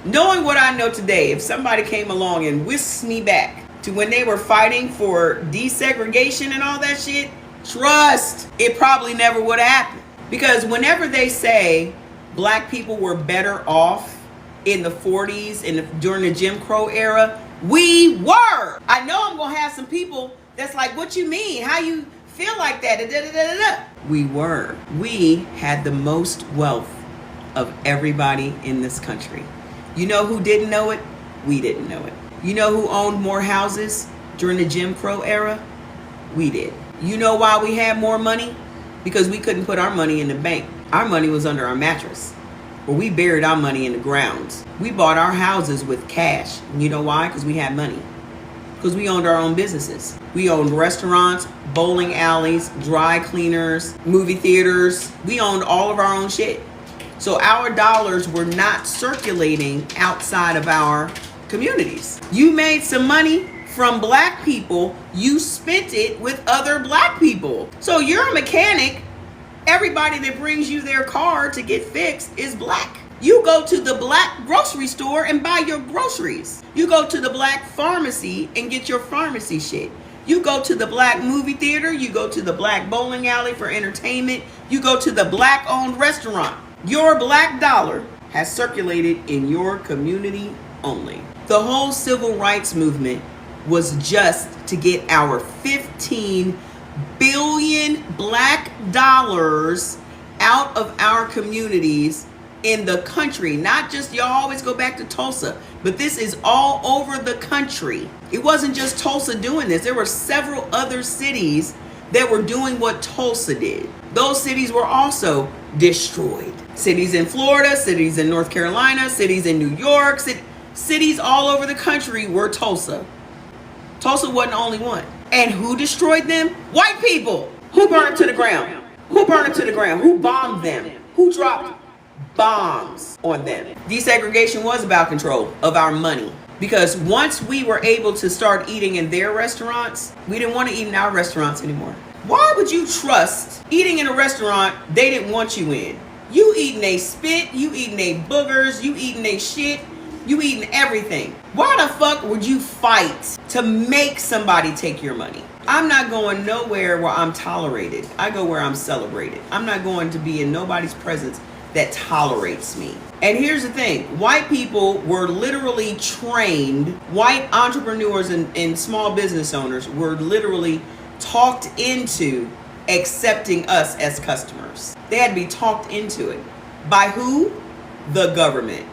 Knowing what I know today, if somebody came along and whisked me back to when they were fighting for desegregation and all that shit, trust, it probably never would have happened. Because whenever they say black people were better off in the 40s and during the Jim Crow era, we were. I know I'm going to have some people that's like, what you mean? How you feel like that? Da, da, da, da, da. We were. We had the most wealth of everybody in this country. You know who didn't know it? We didn't know it. You know who owned more houses during the Jim Crow era? We did. You know why we had more money? Because we couldn't put our money in the bank. Our money was under our mattress. Or we buried our money in the grounds. We bought our houses with cash. And you know why? Because we had money. Because we owned our own businesses. We owned restaurants, bowling alleys, dry cleaners, movie theaters. We owned all of our own shit. So our dollars were not circulating outside of our communities. You made some money from black people, you spent it with other black people. So you're a mechanic, everybody that brings you their car to get fixed is black. You go to the black grocery store and buy your groceries. You go to the black pharmacy and get your pharmacy shit. You go to the black movie theater, you go to the black bowling alley for entertainment, you go to the black owned restaurant. Your black dollar has circulated in your community only. The whole civil rights movement was just to get our 15 billion black dollars out of our communities in the country. Not just, y'all always go back to Tulsa, but this is all over the country. It wasn't just Tulsa doing this. There were several other cities that were doing what Tulsa did. Those cities were also destroyed. Cities in Florida, cities in North Carolina, cities in New York, cities all over the country were Tulsa. Tulsa wasn't the only one. And who destroyed them? White people. Who burned them to the ground? Who burned them to the ground? Who bombed them? Who dropped bombs on them? Desegregation was about control of our money. Because once we were able to start eating in their restaurants, we didn't want to eat in our restaurants anymore. Why would you trust eating in a restaurant they didn't want you in? You eating they spit, you eating they boogers, you eating they shit, you eating everything. Why the fuck would you fight to make somebody take your money? I'm not going nowhere where I'm tolerated. I go where I'm celebrated. I'm not going to be in nobody's presence that tolerates me. And here's the thing, white people were literally trained, white entrepreneurs and small business owners were literally talked into accepting us as customers. They had to be talked into it. By who? The government.